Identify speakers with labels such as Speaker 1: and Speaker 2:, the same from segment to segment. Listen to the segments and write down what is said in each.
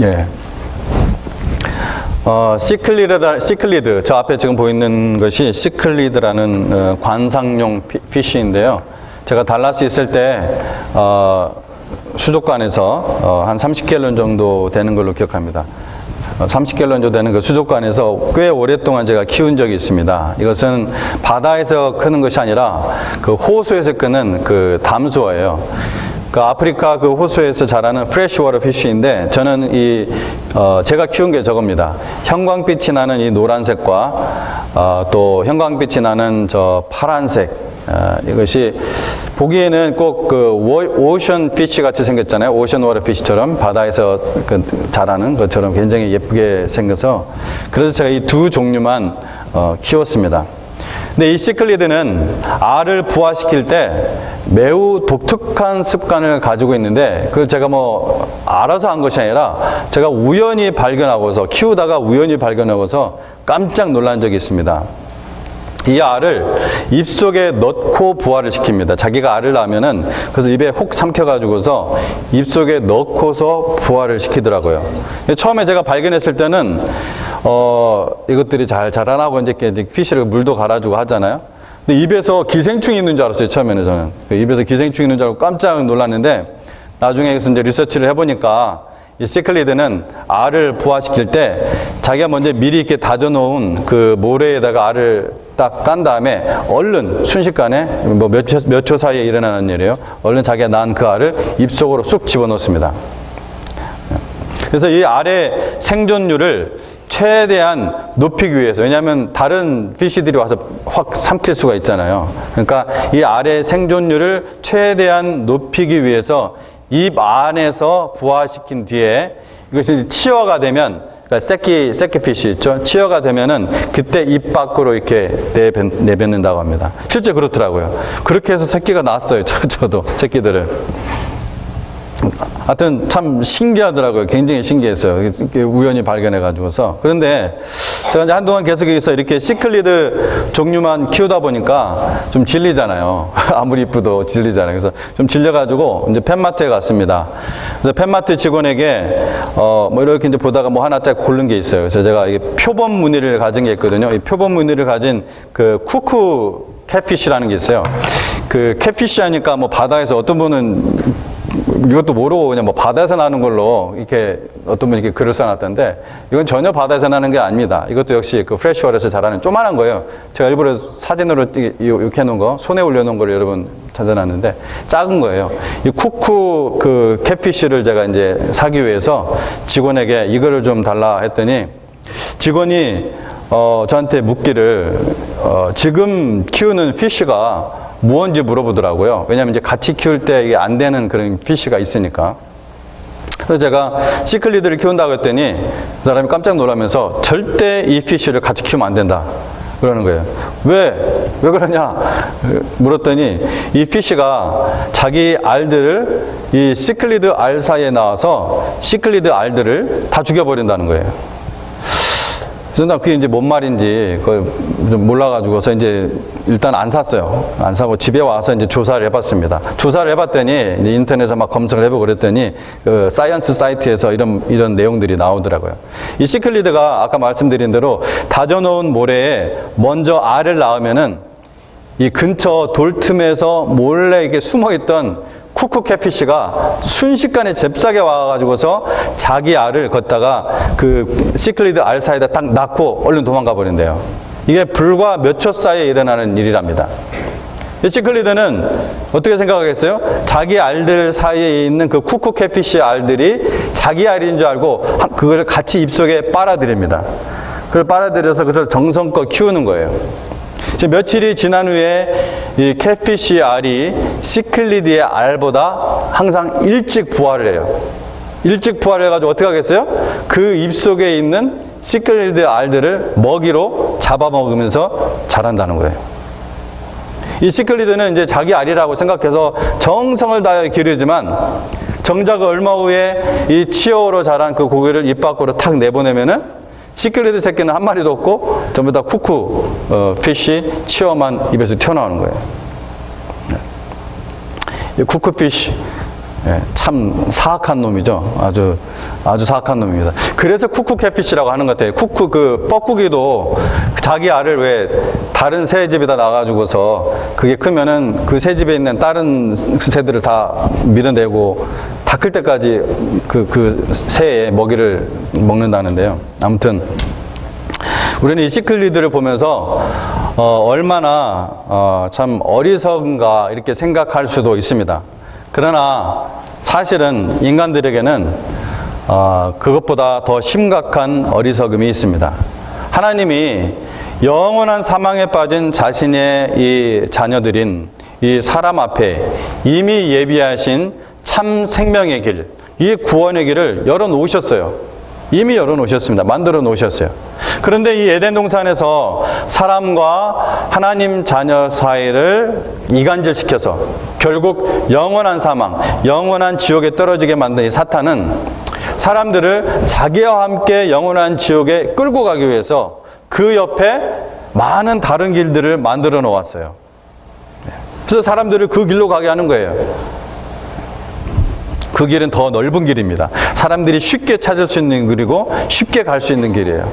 Speaker 1: 예. 시클리드, 저 앞에 지금 보이는 것이 시클리드라는 관상용 피쉬인데요. 제가 달라스 있을 때 수족관에서 한 30갤런 정도 되는 걸로 기억합니다. 30갤런 정도 되는 그 수족관에서 꽤 오랫동안 제가 키운 적이 있습니다. 이것은 바다에서 크는 것이 아니라 그 호수에서 크는 그 담수어예요. 그 아프리카 그 호수에서 자라는 프레시워터 피쉬인데, 저는 제가 키운 게 저겁니다. 형광빛이 나는 이 노란색과 또 형광빛이 나는 저 파란색, 이것이 보기에는 꼭 그 오션 피쉬 같이 생겼잖아요. 오션 워터 피쉬처럼 바다에서 자라는 것처럼 굉장히 예쁘게 생겨서, 그래서 제가 이 두 종류만 키웠습니다. 근데 이 시클리드는 알을 부화시킬 때 매우 독특한 습관을 가지고 있는데, 그걸 제가 뭐 알아서 한 것이 아니라 제가 우연히 발견하고서, 키우다가 우연히 발견하고서 깜짝 놀란 적이 있습니다. 이 알을 입속에 넣고 부화를 시킵니다. 자기가 알을 낳으면은 그래서 입에 혹 삼켜가지고서 입속에 넣고서 부화를 시키더라고요. 처음에 제가 발견했을 때는 이것들이 잘 자라나고 이제 피쉬를 물도 갈아주고 하잖아요. 근데 입에서 기생충이 있는 줄 알았어요. 처음에는 저는 입에서 기생충이 있는 줄 알고 깜짝 놀랐는데, 나중에 이제 리서치를 해보니까 이 시클리드는 알을 부화시킬 때 자기가 먼저 미리 이렇게 다져놓은 그 모래에다가 알을 딱 깐 다음에 얼른 순식간에 뭐 몇 초 사이에 일어나는 일이에요. 얼른 자기가 낳은 그 알을 입속으로 쑥 집어넣습니다. 그래서 이 알의 생존율을 최대한 높이기 위해서, 왜냐하면 다른 피쉬들이 와서 확 삼킬 수가 있잖아요. 그러니까 이 알의 생존율을 최대한 높이기 위해서 입 안에서 부화시킨 뒤에 이것이 치어가 되면, 그러니까 새끼 피쉬 있죠? 치어가 되면은 그때 입 밖으로 이렇게 내뱉는다고 합니다. 실제 그렇더라고요. 그렇게 해서 새끼가 낳았어요. 저도 새끼들을. 하여튼 참 신기하더라고요. 굉장히 신기했어요. 우연히 발견해가지고서. 그런데 제가 이제 한동안 계속해서 이렇게 시클리드 종류만 키우다 보니까 좀 질리잖아요. 아무리 이쁘도 질리잖아요. 그래서 좀 질려가지고 이제 펫마트에 갔습니다. 그래서 펫마트 직원에게 뭐 이렇게 이제 보다가 뭐 하나 딱 고른 게 있어요. 그래서 제가 이게 표범 무늬를 가진 게 있거든요. 이 표범 무늬를 가진 그 쿠쿠 캣피쉬라는 게 있어요. 그 캣피쉬 하니까 뭐 바다에서 어떤 분은 이것도 모르고 그냥 뭐 바다에서 나는 걸로 이렇게 어떤 분이 이렇게 글을 써놨던데, 이건 전혀 바다에서 나는 게 아닙니다. 이것도 역시 그 프레시워터에서 자라는 조만한 거예요. 제가 일부러 사진으로 이렇게 해놓은 거, 손에 올려놓은 걸 여러분 찾아놨는데 작은 거예요. 이 쿠쿠 그 캣피쉬를 제가 이제 사기 위해서 직원에게 이거를 좀 달라 했더니, 직원이 저한테 묻기를 지금 키우는 피쉬가 무언지 물어보더라고요. 왜냐하면 이제 같이 키울 때 이게 안 되는 그런 피쉬가 있으니까. 그래서 제가 시클리드를 키운다고 했더니 그 사람이 깜짝 놀라면서 절대 이 피쉬를 같이 키우면 안 된다 그러는 거예요. 왜 그러냐 물었더니, 이 피쉬가 자기 알들을 이 시클리드 알 사이에 나와서 시클리드 알들을 다 죽여버린다는 거예요. 그래서 나 그게 이제 뭔 말인지 좀 몰라가지고서 이제 일단 안 샀어요. 안 사고 집에 와서 이제 조사를 해봤습니다. 조사를 해봤더니 이제 인터넷에서 막 검색을 해보고 그랬더니 그 사이언스 사이트에서 이런 내용들이 나오더라고요. 이 시클리드가 아까 말씀드린 대로 다져놓은 모래에 먼저 알을 낳으면은 이 근처 돌틈에서 몰래 이렇게 숨어있던 쿠쿠 캣피쉬가 순식간에 잽싸게 와가지고서 자기 알을 걷다가 그 시클리드 알 사이에다 딱 낳고 얼른 도망가 버린대요. 이게 불과 몇 초 사이에 일어나는 일이랍니다. 이 시클리드는 어떻게 생각하겠어요? 자기 알들 사이에 있는 그 쿠쿠 캣피쉬 알들이 자기 알인 줄 알고 그걸 같이 입속에 빨아들입니다. 그걸 빨아들여서 그것을 정성껏 키우는 거예요. 며칠이 지난 후에 이 캣피쉬 알이 시클리드의 알보다 항상 일찍 부화를 해요. 일찍 부화를 해가지고 어떻게 하겠어요? 그 입속에 있는 시클리드 알들을 먹이로 잡아먹으면서 자란다는 거예요. 이 시클리드는 이제 자기 알이라고 생각해서 정성을 다해 기르지만, 정작 얼마 후에 이 치어로 자란 그 고기를 입 밖으로 탁 내보내면은 시클리드 새끼는 한 마리도 없고 전부 다 쿠쿠 피쉬 치어만 입에서 튀어나오는 거예요. 이 쿠쿠 피쉬 참 사악한 놈이죠. 아주 사악한 놈입니다. 그래서 쿠쿠 캣피시라고 하는 것 같아요. 쿠쿠 그 뻐꾸기도 자기 알을 왜 다른 새 집에다 놔가지고서 그게 크면은 그 새 집에 있는 다른 새들을 다 밀어내고 다 클 때까지 그 새의 먹이를 먹는다는데요. 아무튼 우리는 이 시클리드를 보면서 얼마나 참 어리석은가 이렇게 생각할 수도 있습니다. 그러나 사실은 인간들에게는 그것보다 더 심각한 어리석음이 있습니다. 하나님이 영원한 사망에 빠진 자신의 이 자녀들인 이 사람 앞에 이미 예비하신 참 생명의 길, 이 구원의 길을 열어놓으셨어요. 이미 열어놓으셨습니다. 만들어 놓으셨어요. 그런데 이 에덴 동산에서 사람과 하나님 자녀 사이를 이간질시켜서 결국 영원한 사망, 영원한 지옥에 떨어지게 만든 이 사탄은 사람들을 자기와 함께 영원한 지옥에 끌고 가기 위해서 그 옆에 많은 다른 길들을 만들어 놓았어요. 그래서 사람들을 그 길로 가게 하는 거예요. 그 길은 더 넓은 길입니다. 사람들이 쉽게 찾을 수 있는 길이고 쉽게 갈 수 있는 길이에요.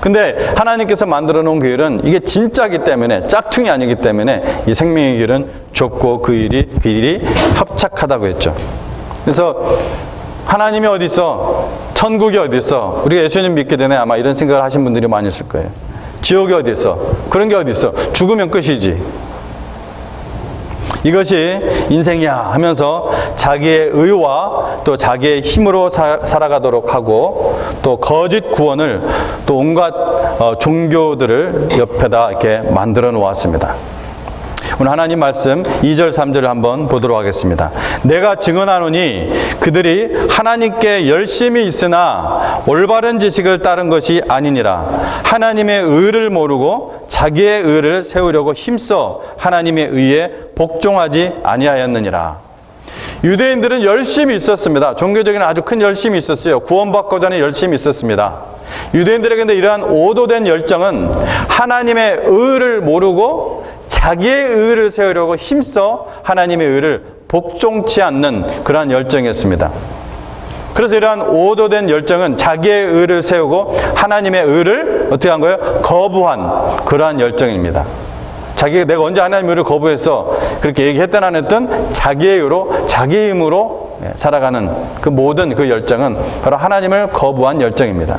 Speaker 1: 근데 하나님께서 만들어 놓은 그 길은 이게 진짜기 때문에, 짝퉁이 아니기 때문에 이 생명의 길은 좁고 그 일이 협착하다고 했죠. 그래서 하나님이 어디 있어? 천국이 어디 있어? 우리가 예수님 믿기 전에 아마 이런 생각을 하신 분들이 많이 있을 거예요. 지옥이 어디 있어? 그런 게 어디 있어? 죽으면 끝이지. 이것이 인생이야 하면서 자기의 의와 또 자기의 힘으로 살아가도록 하고 또 거짓 구원을 또 온갖 종교들을 옆에다 이렇게 만들어 놓았습니다. 오늘 하나님 말씀 2절 3절을 한번 보도록 하겠습니다. 내가 증언하노니 그들이 하나님께 열심히 있으나 올바른 지식을 따른 것이 아니니라. 하나님의 의를 모르고 자기의 의를 세우려고 힘써 하나님의 의에 복종하지 아니하였느니라. 유대인들은 열심히 있었습니다. 종교적인 아주 큰 열심이 있었어요. 구원받고자는 열심이 있었습니다. 유대인들에게 이러한 오도된 열정은 하나님의 의를 모르고 자기의 의를 세우려고 힘써 하나님의 의를 복종치 않는 그러한 열정이었습니다. 그래서 이러한 오도된 열정은 자기의 의를 세우고 하나님의 의를 어떻게 한 거예요? 거부한 그러한 열정입니다. 내가 언제 하나님의 의를 거부했어? 그렇게 얘기했든 안 했든 자기의 의로, 자기의 힘으로 살아가는 그 모든 그 열정은 바로 하나님을 거부한 열정입니다.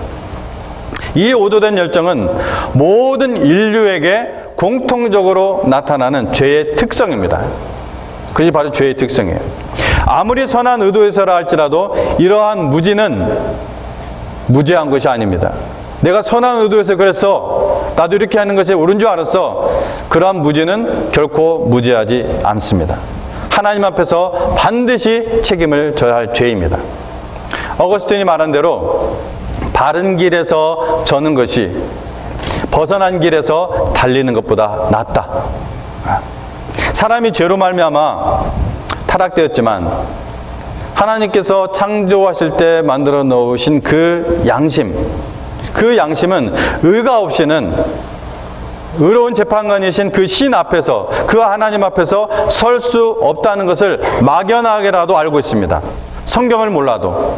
Speaker 1: 이 오도된 열정은 모든 인류에게 공통적으로 나타나는 죄의 특성입니다. 그것이 바로 죄의 특성이에요. 아무리 선한 의도에서라 할지라도 이러한 무지는 무죄한 것이 아닙니다. 내가 선한 의도에서 그랬어. 나도 이렇게 하는 것이 옳은 줄 알았어. 그러한 무지는 결코 무죄하지 않습니다. 하나님 앞에서 반드시 책임을 져야 할 죄입니다. 어거스틴이 말한 대로 바른 길에서 저는 것이 벗어난 길에서 달리는 것보다 낫다. 사람이 죄로 말미암아 타락되었지만 하나님께서 창조하실 때 만들어 놓으신 그 양심, 그 양심은 의가 없이는 의로운 재판관이신 그 신 앞에서, 그 하나님 앞에서 설 수 없다는 것을 막연하게라도 알고 있습니다. 성경을 몰라도.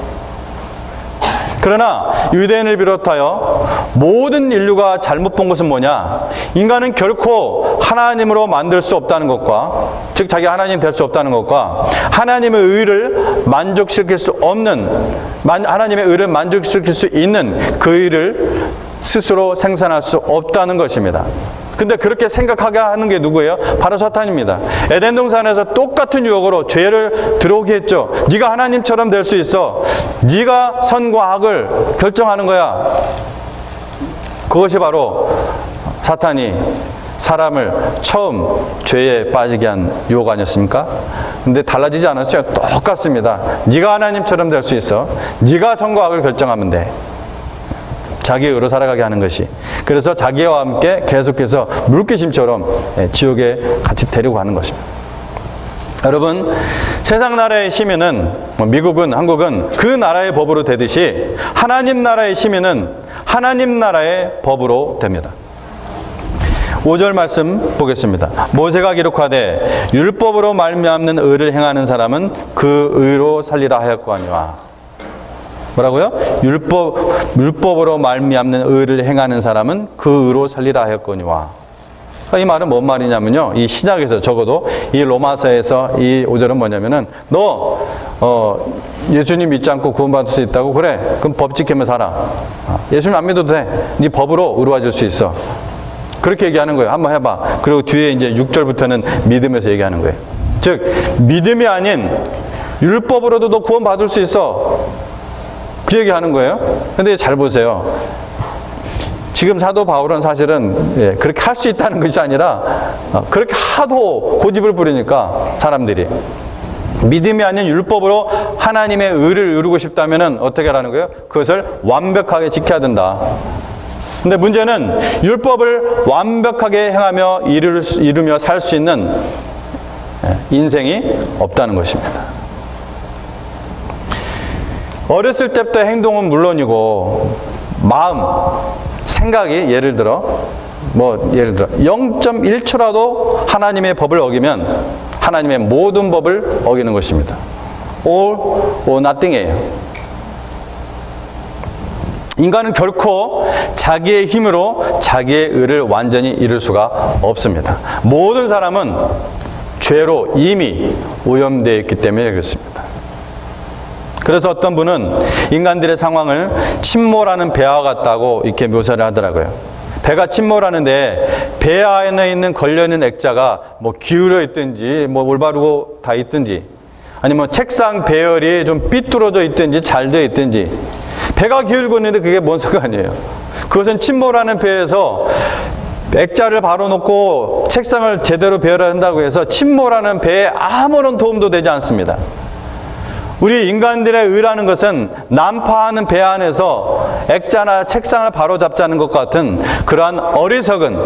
Speaker 1: 그러나 유대인을 비롯하여 모든 인류가 잘못 본 것은 뭐냐? 인간은 결코 하나님으로 만들 수 없다는 것과, 즉 자기 하나님 될 수 없다는 것과, 하나님의 의를 만족시킬 수 없는, 하나님의 의를 만족시킬 수 있는 그 의를 스스로 생산할 수 없다는 것입니다. 근데 그렇게 생각하게 하는 게 누구예요? 바로 사탄입니다. 에덴 동산에서 똑같은 유혹으로 죄를 들어오게 했죠. 네가 하나님처럼 될 수 있어. 네가 선과 악을 결정하는 거야. 그것이 바로 사탄이 사람을 처음 죄에 빠지게 한 유혹 아니었습니까? 근데 달라지지 않았어요. 똑같습니다. 네가 하나님처럼 될 수 있어. 네가 선과 악을 결정하면 돼. 자기의 의로 살아가게 하는 것이. 그래서 자기와 함께 계속해서 물귀신처럼 지옥에 같이 데리고 가는 것입니다. 여러분, 세상 나라의 시민은, 미국은, 한국은 그 나라의 법으로 되듯이 하나님 나라의 시민은 하나님 나라의 법으로 됩니다. 5절 말씀 보겠습니다. 모세가 기록하되 율법으로 말미암는 의를 행하는 사람은 그 의로 살리라 하였거니와. 뭐라고요? 율법으로 말미암는 의를 행하는 사람은 그 의로 살리라 하였거니와. 이 말은 뭔 말이냐면요, 이 신약에서 적어도 이 로마서에서 이 5절은 뭐냐면은 너 예수님 믿지 않고 구원받을 수 있다고? 그래, 그럼 법 지키며 살아. 예수님 안 믿어도 돼. 네 법으로 의로워질 수 있어. 그렇게 얘기하는 거예요. 한번 해봐. 그리고 뒤에 이제 6절부터는 믿음에서 얘기하는 거예요. 즉 믿음이 아닌 율법으로도 너 구원받을 수 있어. 그 얘기하는 거예요. 근데 잘 보세요. 지금 사도 바울은 사실은 그렇게 할 수 있다는 것이 아니라 그렇게 하도 고집을 부리니까 사람들이 믿음이 아닌 율법으로 하나님의 의를 이루고 싶다면 어떻게 하라는 거예요? 그것을 완벽하게 지켜야 된다. 근데 문제는 율법을 완벽하게 행하며 이루며 살 수 있는 인생이 없다는 것입니다. 어렸을 때부터 행동은 물론이고 마음, 생각이 예를 들어 0.1초라도 하나님의 법을 어기면 하나님의 모든 법을 어기는 것입니다. All or nothing이에요. 인간은 결코 자기의 힘으로 자기의 의를 완전히 이룰 수가 없습니다. 모든 사람은 죄로 이미 오염되어 있기 때문에 그렇습니다. 그래서 어떤 분은 인간들의 상황을 침몰하는 배와 같다고 이렇게 묘사를 하더라고요. 배가 침몰하는데 배 안에 있는 걸려있는 액자가 뭐 기울어 있든지 뭐 올바르고 다 있든지 아니면 책상 배열이 좀 삐뚤어져 있든지 잘 되어 있든지 배가 기울고 있는데 그게 뭔 상관이에요. 그것은 침몰하는 배에서 액자를 바로 놓고 책상을 제대로 배열한다고 해서 침몰하는 배에 아무런 도움도 되지 않습니다. 우리 인간들의 의라는 것은 난파하는 배 안에서 액자나 책상을 바로잡자는 것 같은 그러한 어리석은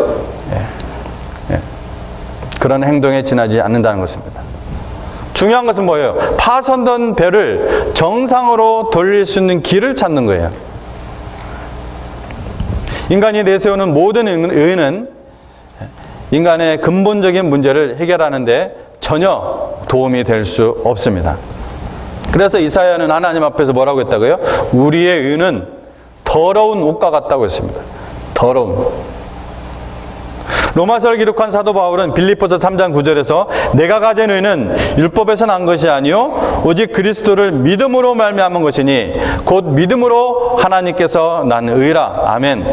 Speaker 1: 그런 행동에 지나지 않는다는 것입니다. 중요한 것은 뭐예요? 파손된 배를 정상으로 돌릴 수 있는 길을 찾는 거예요. 인간이 내세우는 모든 의는 인간의 근본적인 문제를 해결하는 데 전혀 도움이 될 수 없습니다. 그래서 이사야는 하나님 앞에서 뭐라고 했다고요? 우리의 의는 더러운 옷과 같다고 했습니다. 더러운. 로마서를 기록한 사도 바울은 빌립보서 3장 9절에서 내가 가진 의는 율법에서 난 것이 아니요 오직 그리스도를 믿음으로 말미암은 것이니 곧 믿음으로 하나님께서 난 의라. 아멘.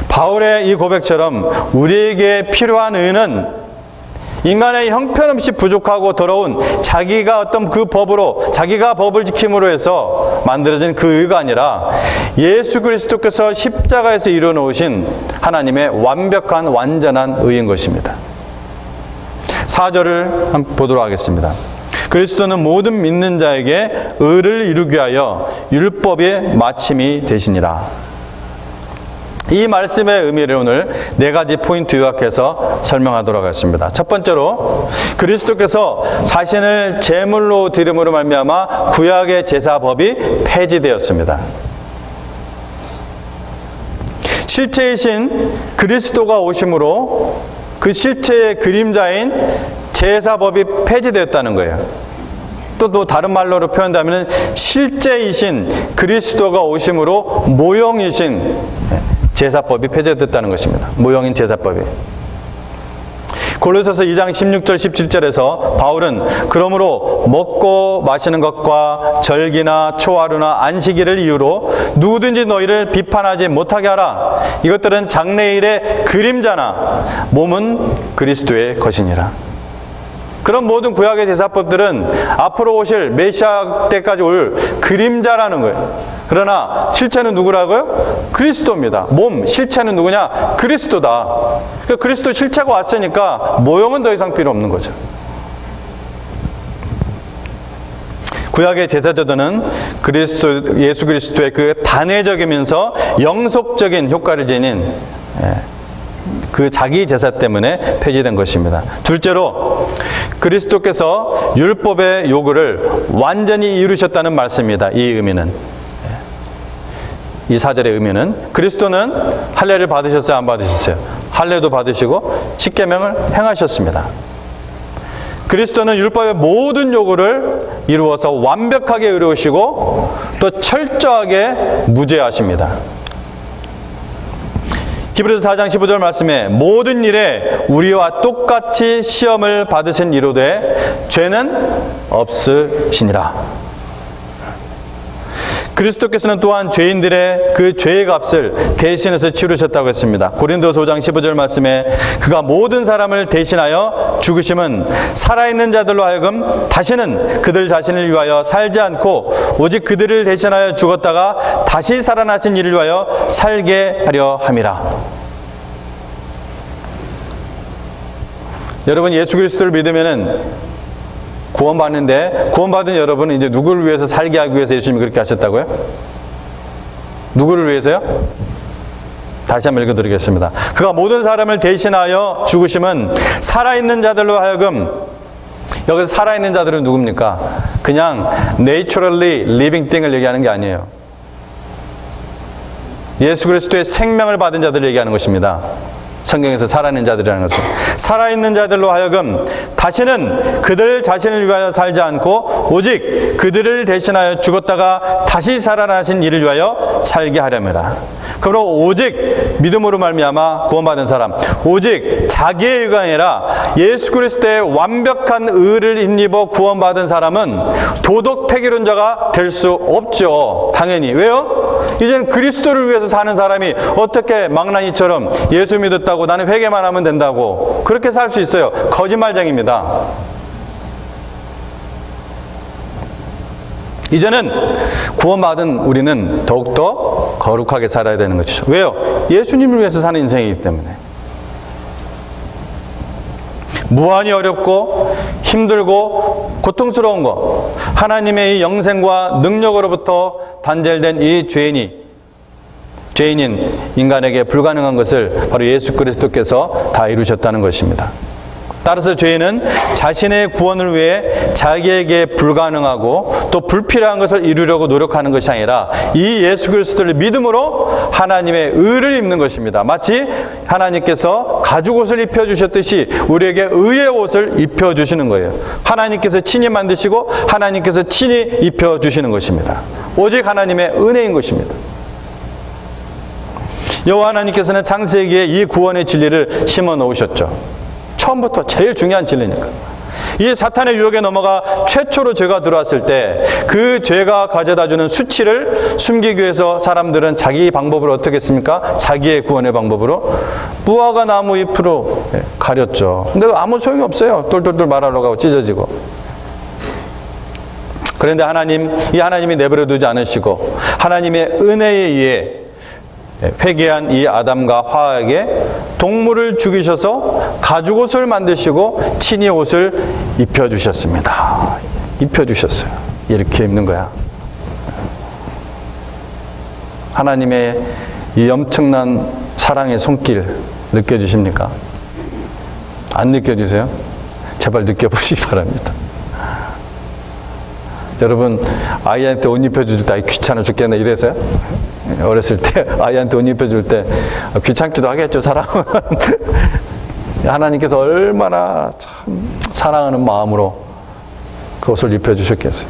Speaker 1: 바울의 이 고백처럼 우리에게 필요한 의는 인간의 형편없이 부족하고 더러운 자기가 어떤 그 법으로 자기가 법을 지킴으로 해서 만들어진 그 의가 아니라 예수 그리스도께서 십자가에서 이루어놓으신 하나님의 완벽한 완전한 의인 것입니다. 4절을 한번 보도록 하겠습니다. 그리스도는 모든 믿는 자에게 의를 이루기 위하여 율법의 마침이 되시니라. 이 말씀의 의미를 오늘 4가지 포인트 요약해서 설명하도록 하겠습니다. 첫 번째로 그리스도께서 자신을 제물로 드림으로 말미암아 구약의 제사법이 폐지되었습니다. 실체이신 그리스도가 오심으로 그 실체의 그림자인 제사법이 폐지되었다는 거예요. 또 다른 말로 표현하면 실제이신 그리스도가 오심으로 모형이신 제사법이 폐지됐다는 것입니다. 모형인 제사법이. 골로새서 2장 16절 17절에서 바울은 그러므로 먹고 마시는 것과 절기나 초하루나 안식일을 이유로 누구든지 너희를 비판하지 못하게 하라. 이것들은 장래일의 그림자나 몸은 그리스도의 것이니라. 그런 모든 구약의 제사법들은 앞으로 오실 메시아 때까지 올 그림자라는 거예요. 그러나 실체는 누구라고요? 그리스도입니다. 몸, 실체는 누구냐? 그리스도다. 그러니까 그리스도 실체가 왔으니까 모형은 더 이상 필요 없는 거죠. 구약의 제사제도는 예수 그리스도의 그 단회적이면서 영속적인 효과를 지닌 그 자기 제사 때문에 폐지된 것입니다. 둘째로 그리스도께서 율법의 요구를 완전히 이루셨다는 말씀입니다. 이 의미는, 이 4절의 의미는 그리스도는 할례를 받으셨어요? 안 받으셨어요? 할례도 받으시고 십계명을 행하셨습니다. 그리스도는 율법의 모든 요구를 이루어서 완벽하게 의로우시고 또 철저하게 무죄하십니다. 히브리서 4장 15절 말씀에 모든 일에 우리와 똑같이 시험을 받으신 이로되 죄는 없으시니라. 그리스도께서는 또한 죄인들의 그 죄의 값을 대신해서 치르셨다고 했습니다. 고린도서 5장 15절 말씀에 그가 모든 사람을 대신하여 죽으심은 살아있는 자들로 하여금 다시는 그들 자신을 위하여 살지 않고 오직 그들을 대신하여 죽었다가 다시 살아나신 이를 위하여 살게 하려 함이라. 여러분, 예수 그리스도를 믿으면은 구원받는데, 구원받은 여러분은 이제 누구를 위해서 살게 하기 위해서 예수님이 그렇게 하셨다고요? 누구를 위해서요? 다시 한번 읽어드리겠습니다. 그가 모든 사람을 대신하여 죽으심은 살아있는 자들로 하여금, 여기서 살아있는 자들은 누굽니까? 그냥 naturally living thing을 얘기하는 게 아니에요. 예수 그리스도의 생명을 받은 자들을 얘기하는 것입니다. 성경에서 살아있는 자들이라는 것은 살아있는 자들로 하여금 다시는 그들 자신을 위하여 살지 않고 오직 그들을 대신하여 죽었다가 다시 살아나신 이를 위하여 살게 하려니라. 그러므로 오직 믿음으로 말미암아 구원받은 사람, 오직 자기의 의가 아니라 예수 그리스도의 완벽한 의를 힘입어 구원받은 사람은 도덕 폐기론자가 될 수 없죠. 당연히. 왜요? 이제는 그리스도를 위해서 사는 사람이 어떻게 망나니처럼 예수 믿었다고 나는 회개만 하면 된다고 그렇게 살 수 있어요? 거짓말쟁입니다. 이제는 구원받은 우리는 더욱더 거룩하게 살아야 되는 것이죠. 왜요? 예수님을 위해서 사는 인생이기 때문에. 무한히 어렵고 힘들고 고통스러운 것, 하나님의 이 영생과 능력으로부터 단절된 이 죄인인 인간에게 불가능한 것을 바로 예수 그리스도께서 다 이루셨다는 것입니다. 따라서 죄인은 자신의 구원을 위해 자기에게 불가능하고 또 불필요한 것을 이루려고 노력하는 것이 아니라 이 예수 그리스도를 믿음으로 하나님의 의를 입는 것입니다. 마치 하나님께서 가죽옷을 입혀주셨듯이 우리에게 의의 옷을 입혀주시는 거예요. 하나님께서 친히 만드시고 하나님께서 친히 입혀주시는 것입니다. 오직 하나님의 은혜인 것입니다. 여호와 하나님께서는 창세기에 이 구원의 진리를 심어 놓으셨죠. 처음부터 제일 중요한 진리니까. 이 사탄의 유혹에 넘어가 최초로 죄가 들어왔을 때 그 죄가 가져다주는 수치를 숨기기 위해서 사람들은 자기 방법으로 어떻게 했습니까? 자기의 구원의 방법으로 무화과 나무 잎으로 가렸죠. 근데 아무 소용이 없어요. 똘똘똘 말하러 가고 찢어지고. 그런데 하나님이 내버려 두지 않으시고 하나님의 은혜에 의해 회개한 이 아담과 하와에게 동물을 죽이셔서 가죽옷을 만드시고 친히 옷을 입혀주셨습니다. 입혀주셨어요. 이렇게 입는 거야. 하나님의 이 엄청난 사랑의 손길 느껴지십니까? 안 느껴지세요? 제발 느껴보시기 바랍니다. 여러분, 아이한테 옷 입혀줄 때 귀찮아 죽겠네 이래서요? 어렸을 때 아이한테 옷 입혀줄 때 귀찮기도 하겠죠, 사람은. 하나님께서 얼마나 참 사랑하는 마음으로 그 옷을 입혀주셨겠어요.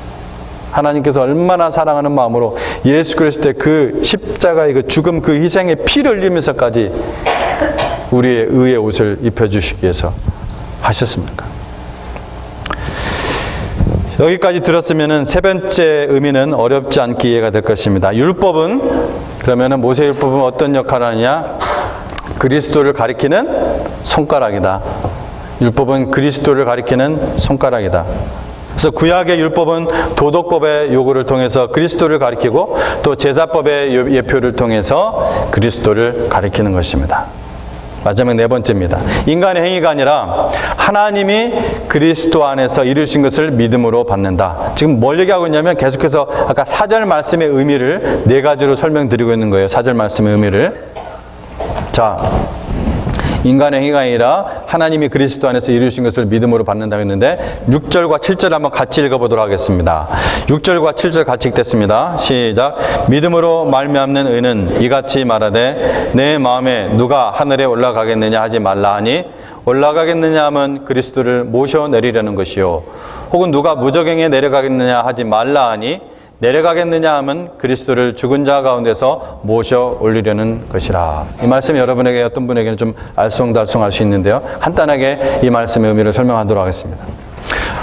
Speaker 1: 하나님께서 얼마나 사랑하는 마음으로 예수 그리스도의 그 십자가의 그 죽음, 그 희생의 피를 흘리면서까지 우리의 의의 옷을 입혀주시기 위해서 하셨습니까? 여기까지 들었으면 세 번째 의미는 어렵지 않게 이해가 될 것입니다. 율법은, 그러면 모세율법은 어떤 역할을 하느냐? 그리스도를 가리키는 손가락이다. 율법은 그리스도를 가리키는 손가락이다. 그래서 구약의 율법은 도덕법의 요구를 통해서 그리스도를 가리키고 또 제사법의 예표를 통해서 그리스도를 가리키는 것입니다. 마지막 네 번째입니다. 인간의 행위가 아니라 하나님이 그리스도 안에서 이루신 것을 믿음으로 받는다. 지금 뭘 얘기하고 있냐면 계속해서 아까 4절 말씀의 의미를 네 가지로 설명드리고 있는 거예요. 4절 말씀의 의미를. 자, 인간의 행위가 아니라 하나님이 그리스도 안에서 이루신 것을 믿음으로 받는다고 했는데 6절과 7절 한번 같이 읽어보도록 하겠습니다. 6절과 7절 같이 읽겠습니다. 시작. 믿음으로 말미암는 의는 이같이 말하되 내 마음에 누가 하늘에 올라가겠느냐 하지 말라 하니 올라가겠느냐 하면 그리스도를 모셔 내리려는 것이요 혹은 누가 무저갱에 내려가겠느냐 하지 말라 하니 내려가겠느냐 하면 그리스도를 죽은 자 가운데서 모셔 올리려는 것이라. 이 말씀이 여러분에게 어떤 분에게는 좀 알쏭달쏭할 수 있는데요. 간단하게 이 말씀의 의미를 설명하도록 하겠습니다.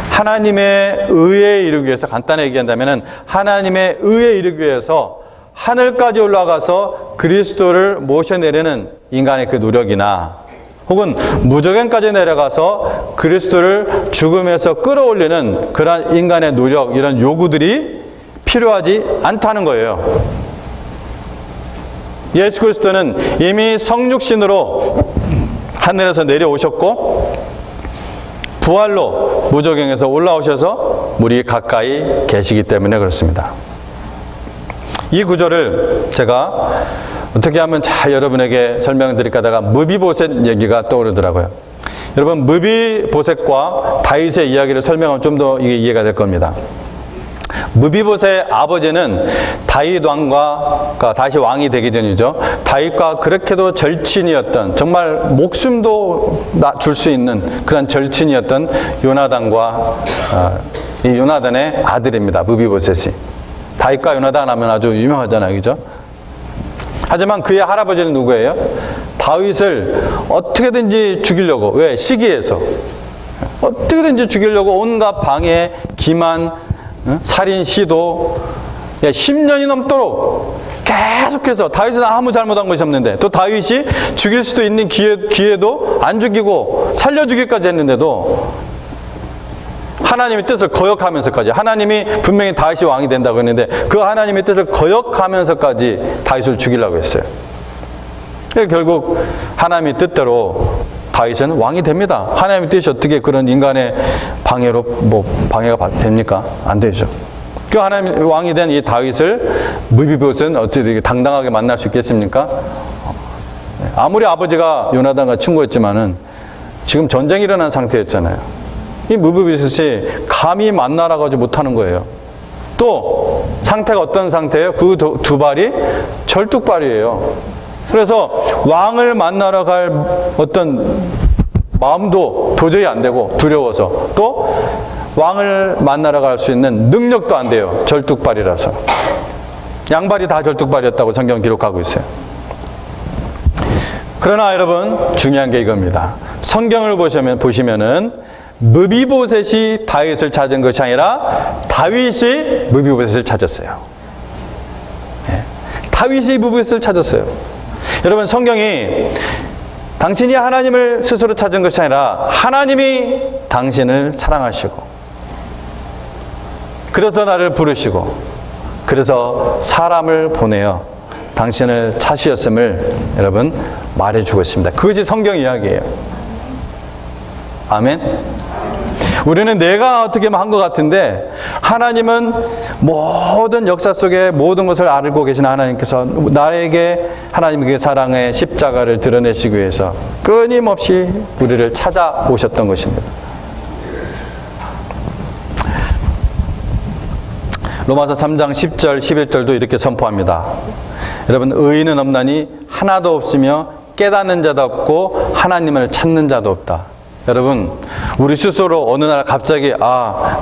Speaker 1: 하나님의 의에 이르기 위해서 간단하게 얘기한다면 하나님의 의에 이르기 위해서 하늘까지 올라가서 그리스도를 모셔내려는 인간의 그 노력이나 혹은 무저갱까지 내려가서 그리스도를 죽음에서 끌어올리는 그러한 인간의 노력, 이런 요구들이 필요하지 않다는 거예요. 예수 그리스도는 이미 성육신으로 하늘에서 내려오셨고 부활로 무저갱에서 올라오셔서 우리 가까이 계시기 때문에 그렇습니다. 이 구절을 제가 어떻게 하면 잘 여러분에게 설명드릴까 하다가 무비보셋 얘기가 떠오르더라고요. 여러분, 무비보셋과 다윗의 이야기를 설명하면 좀 더 이게 이해가 될 겁니다. 무비보셋의 아버지는 다윗 왕과 다시 왕이 되기 전이죠. 다윗과 그렇게도 절친이었던, 정말 목숨도 줄 수 있는 그런 절친이었던 요나단과 이 요나단의 아들입니다. 무비보셋이. 다윗과 요나단 하면 아주 유명하잖아요, 그죠? 하지만 그의 할아버지는 누구예요? 다윗을 어떻게든지 죽이려고, 왜? 시기해서 어떻게든지 죽이려고 온갖 방해, 기만, 살인 시도 10년이 넘도록 계속해서, 다윗은 아무 잘못한 것이 없는데, 또 다윗이 죽일 수도 있는 기회도 안 죽이고 살려주기까지 했는데도 하나님의 뜻을 거역하면서까지, 하나님이 분명히 다윗이 왕이 된다고 했는데 그 하나님의 뜻을 거역하면서까지 다윗을 죽이려고 했어요. 결국 하나님의 뜻대로 다윗은 왕이 됩니다. 하나님의 뜻이 어떻게 그런 인간의 방해로 방해가 됩니까? 안 되죠. 그 하나님 왕이 된 이 다윗을 무비보셋은 어찌 당당하게 만날 수 있겠습니까? 아무리 아버지가 요나단과 친구였지만은 지금 전쟁이 일어난 상태였잖아요. 이 무비보셋이 감히 만나러 가지 못하는 거예요. 또 상태가 어떤 상태예요? 그 두 발이 절뚝발이에요. 그래서 왕을 만나러 갈 어떤 마음도 도저히 안 되고 두려워서, 또 왕을 만나러 갈 수 있는 능력도 안 돼요. 절뚝발이라서. 양발이 다 절뚝발이었다고 성경 기록하고 있어요. 그러나 여러분, 중요한 게 이겁니다. 성경을 보시면은 무비보셋이 다윗을 찾은 것이 아니라 다윗이 무비보셋을 찾았어요. 다윗이 무비보셋을 찾았어요. 여러분, 성경이 당신이 하나님을 스스로 찾은 것이 아니라 하나님이 당신을 사랑하시고 그래서 나를 부르시고 그래서 사람을 보내어 당신을 찾으셨음을 여러분 말해주고 있습니다. 그것이 성경 이야기예요. 아멘. 우리는 내가 어떻게 한 것 같은데 하나님은 모든 역사 속에 모든 것을 알고 계신 하나님께서 나에게 하나님의 사랑의 십자가를 드러내시기 위해서 끊임없이 우리를 찾아오셨던 것입니다. 로마서 3장 10절 11절도 이렇게 선포합니다. 여러분, 의인은 없나니 하나도 없으며 깨닫는 자도 없고 하나님을 찾는 자도 없다. 여러분, 우리 스스로 어느 날 갑자기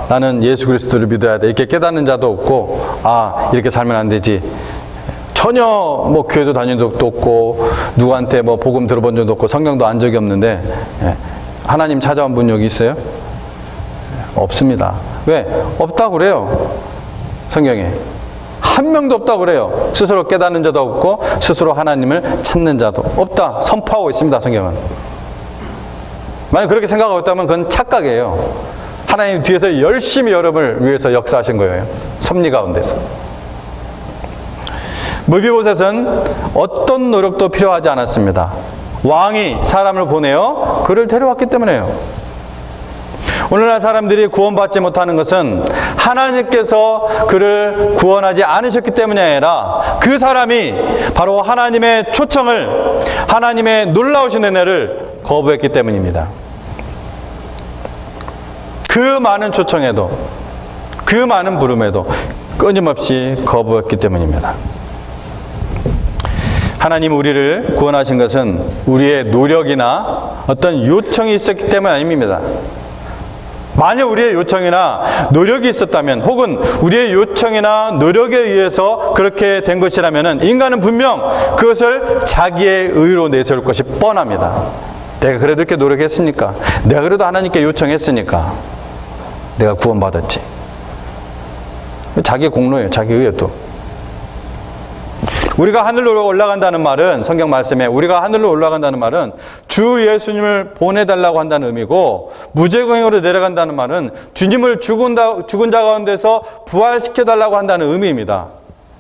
Speaker 1: 나는 예수 그리스도를 믿어야 돼 이렇게 깨닫는 자도 없고 이렇게 살면 안 되지, 전혀 교회도 다닌 적도 없고 누구한테 복음 들어본 적도 없고 성경도 안 적이 없는데 하나님 찾아온 분 여기 있어요? 없습니다. 왜? 없다고 그래요. 성경에 한 명도 없다고 그래요. 스스로 깨닫는 자도 없고 스스로 하나님을 찾는 자도 없다 선포하고 있습니다. 성경은. 만약 그렇게 생각하고 있다면 그건 착각이에요. 하나님 뒤에서 열심히 여러분을 위해서 역사하신 거예요. 섭리 가운데서. 무비보셋은 어떤 노력도 필요하지 않았습니다. 왕이 사람을 보내어 그를 데려왔기 때문에요. 오늘날 사람들이 구원받지 못하는 것은 하나님께서 그를 구원하지 않으셨기 때문이 아니라 그 사람이 바로 하나님의 초청을, 하나님의 놀라우신 은혜를 거부했기 때문입니다. 그 많은 초청에도, 그 많은 부름에도 끊임없이 거부했기 때문입니다. 하나님 우리를 구원하신 것은 우리의 노력이나 어떤 요청이 있었기 때문 아닙니다. 만약 우리의 요청이나 노력이 있었다면, 혹은 우리의 요청이나 노력에 의해서 그렇게 된 것이라면 인간은 분명 그것을 자기의 의로 내세울 것이 뻔합니다. 내가 그래도 이렇게 노력했으니까, 내가 그래도 하나님께 요청했으니까 내가 구원받았지. 자기 공로예요. 자기 의에도. 우리가 하늘로 올라간다는 말은, 성경 말씀에 우리가 하늘로 올라간다는 말은 주 예수님을 보내달라고 한다는 의미고, 무죄공으로 내려간다는 말은 주님을 죽은 자 가운데서 부활시켜달라고 한다는 의미입니다.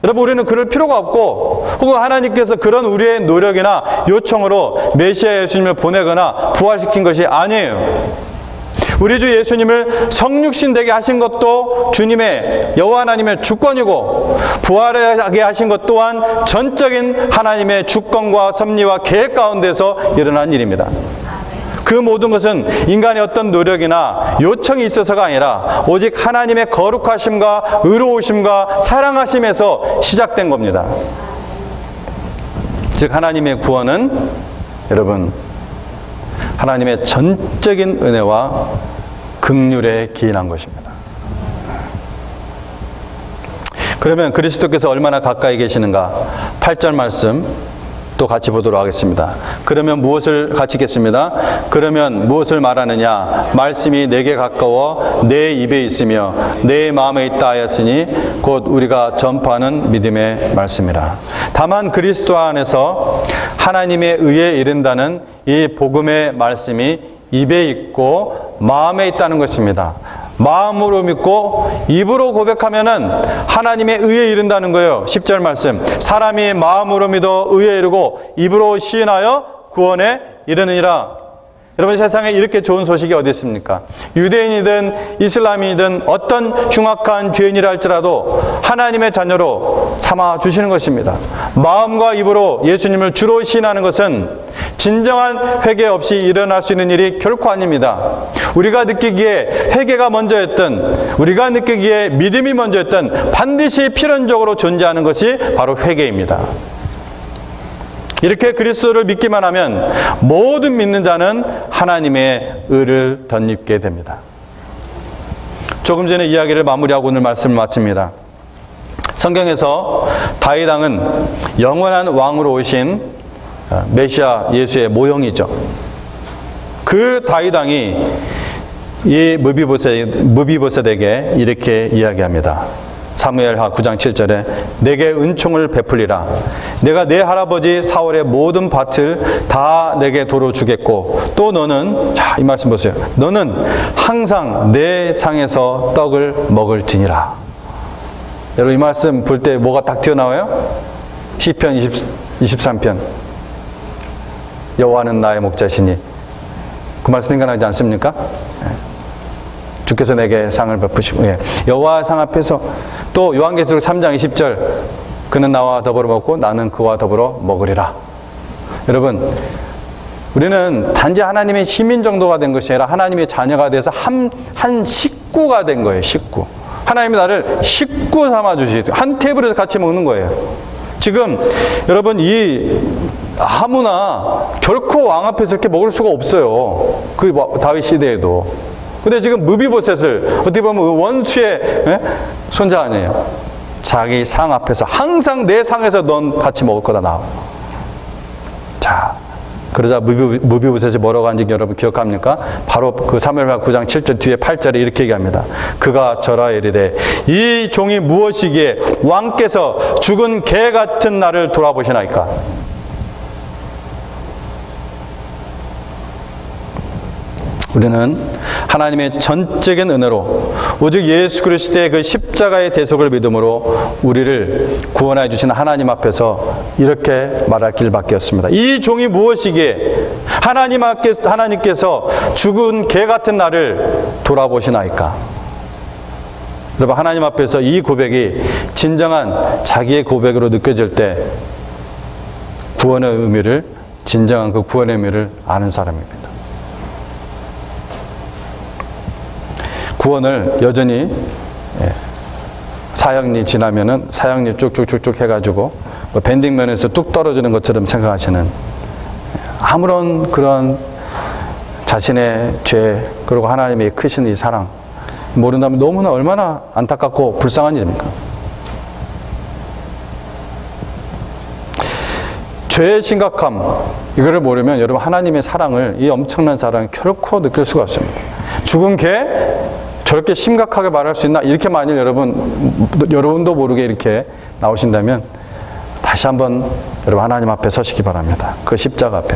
Speaker 1: 여러분, 우리는 그럴 필요가 없고, 혹은 하나님께서 그런 우리의 노력이나 요청으로 메시아 예수님을 보내거나 부활시킨 것이 아니에요. 우리 주 예수님을 성육신 되게 하신 것도 주님의, 여호와 하나님의 주권이고, 부활하게 하신 것 또한 전적인 하나님의 주권과 섭리와 계획 가운데서 일어난 일입니다. 그 모든 것은 인간의 어떤 노력이나 요청이 있어서가 아니라 오직 하나님의 거룩하심과 의로우심과 사랑하심에서 시작된 겁니다. 즉 하나님의 구원은 여러분, 하나님의 전적인 은혜와 긍휼에 기인한 것입니다. 그러면 그리스도께서 얼마나 가까이 계시는가? 8절 말씀 또 같이 보도록 하겠습니다. 그러면 무엇을 같이 읽겠습니다. 그러면 무엇을 말하느냐? 말씀이 내게 가까워 내 입에 있으며 내 마음에 있다 하였으니 곧 우리가 전파하는 믿음의 말씀이라. 다만 그리스도 안에서 하나님의 의에 이른다는 이 복음의 말씀이 입에 있고 마음에 있다는 것입니다. 마음으로 믿고 입으로 고백하면은 하나님의 의에 이른다는 거예요. 10절 말씀. 사람이 마음으로 믿어 의에 이르고 입으로 시인하여 구원에 이르느니라. 여러분, 세상에 이렇게 좋은 소식이 어디 있습니까? 유대인이든 이슬람이든 어떤 흉악한 죄인이라 할지라도 하나님의 자녀로 삼아 주시는 것입니다. 마음과 입으로 예수님을 주로 시인하는 것은 진정한 회개 없이 일어날 수 있는 일이 결코 아닙니다. 우리가 느끼기에 회개가 먼저였던, 우리가 느끼기에 믿음이 먼저였던, 반드시 필연적으로 존재하는 것이 바로 회개입니다. 이렇게 그리스도를 믿기만 하면 모든 믿는 자는 하나님의 의를 덧입게 됩니다. 조금 전에 이야기를 마무리하고 오늘 말씀을 마칩니다. 성경에서 다윗 왕은 영원한 왕으로 오신 메시아 예수의 모형이죠. 그 다윗 왕이 이 무비보셋에게 이렇게 이야기합니다. 사무엘하 9장 7절에 내게 은총을 베풀리라. 내가 내 할아버지 사울의 모든 밭을 다 내게 도로 주겠고, 또 너는, 자, 이 말씀 보세요. 너는 항상 내 상에서 떡을 먹을지니라. 여러분, 이 말씀 볼 때 뭐가 딱 튀어나와요? 시편 23편. 여호와는 나의 목자시니. 그 말씀 생각나지 않습니까? 주께서 내게 상을 베푸시고, 여호와 상 앞에서, 또 요한계시록 3장 20절, 그는 나와 더불어 먹고 나는 그와 더불어 먹으리라. 여러분, 우리는 단지 하나님의 시민 정도가 된 것이 아니라 하나님의 자녀가 돼서 한 식구가 된 거예요. 식구. 하나님이 나를 식구 삼아 주시고 한 테이블에서 같이 먹는 거예요. 지금 여러분, 이 아무나 결코 왕 앞에서 이렇게 먹을 수가 없어요. 그 다윗 시대에도. 근데 지금 무비보셋을 어떻게 보면 원수의 손자 아니에요. 자기 상 앞에서 항상 내 상에서 넌 같이 먹을 거다 나. 자, 그러자 무비보셋이 뭐라고 하는지 여러분 기억합니까? 바로 그 사무엘하 9장 7절 뒤에 8절에 이렇게 얘기합니다. 그가 저라 이르되 이 종이 무엇이기에 왕께서 죽은 개 같은 나를 돌아보시나이까. 우리는 하나님의 전적인 은혜로 오직 예수 그리스도의 그 십자가의 대속을 믿음으로 우리를 구원해 주신 하나님 앞에서 이렇게 말할 길밖에 없습니다. 이 종이 무엇이기에 하나님께서 죽은 개 같은 나를 돌아보시나이까. 여러분, 하나님 앞에서 이 고백이 진정한 자기의 고백으로 느껴질 때 구원의 의미를, 진정한 그 구원의 의미를 아는 사람입니다. 구원을 여전히 사형리 지나면은 사형리 쭉쭉쭉쭉 해가지고 뭐 밴딩면에서 뚝 떨어지는 것처럼 생각하시는, 아무런 그런 자신의 죄 그리고 하나님의 크신 이 사랑 모른다면 너무나 얼마나 안타깝고 불쌍한 일입니까? 죄의 심각함 이거를 모르면 여러분 하나님의 사랑을, 이 엄청난 사랑을 결코 느낄 수가 없습니다. 죽은 개 저렇게 심각하게 말할 수 있나? 이렇게 만일 여러분도 모르게 이렇게 나오신다면 다시 한번 여러분 하나님 앞에 서시기 바랍니다. 그 십자가 앞에.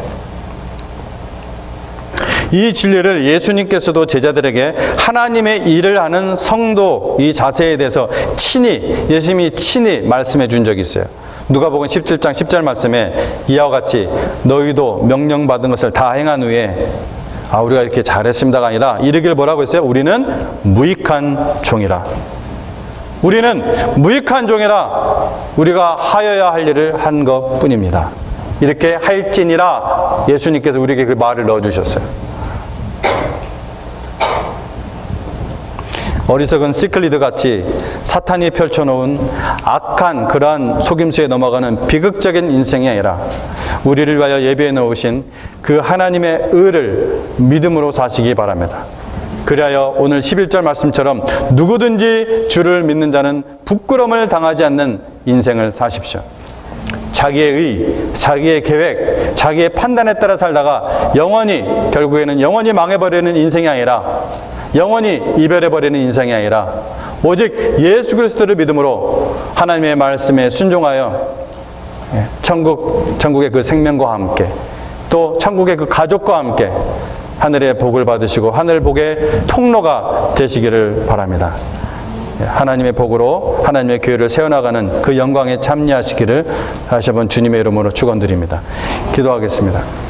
Speaker 1: 이 진리를 예수님께서도 제자들에게 하나님의 일을 하는 성도 이 자세에 대해서 예수님이 친히 말씀해 준 적이 있어요. 누가복음 17장 10절 말씀에 이와 같이 너희도 명령받은 것을 다 행한 후에 우리가 이렇게 잘했습니다가 아니라 이르기를 뭐라고 했어요? 우리는 무익한 종이라. 우리는 무익한 종이라 우리가 하여야 할 일을 한 것뿐입니다. 이렇게 할지니라 예수님께서 우리에게 그 말을 넣어주셨어요. 어리석은 시클리드 같이 사탄이 펼쳐놓은 악한 그러한 속임수에 넘어가는 비극적인 인생이 아니라 우리를 위하여 예비해 놓으신 그 하나님의 의를 믿음으로 사시기 바랍니다. 그리하여 오늘 11절 말씀처럼 누구든지 주를 믿는 자는 부끄러움을 당하지 않는 인생을 사십시오. 자기의 의, 자기의 계획, 자기의 판단에 따라 살다가 결국에는 영원히 망해버리는 인생이 아니라, 영원히 이별해버리는 인생이 아니라 오직 예수 그리스도를 믿음으로 하나님의 말씀에 순종하여 천국의 그 생명과 함께 또 천국의 그 가족과 함께 하늘의 복을 받으시고 하늘 복의 통로가 되시기를 바랍니다. 하나님의 복으로 하나님의 교회를 세워나가는 그 영광에 참여하시기를 다시 한번 주님의 이름으로 축원드립니다. 기도하겠습니다.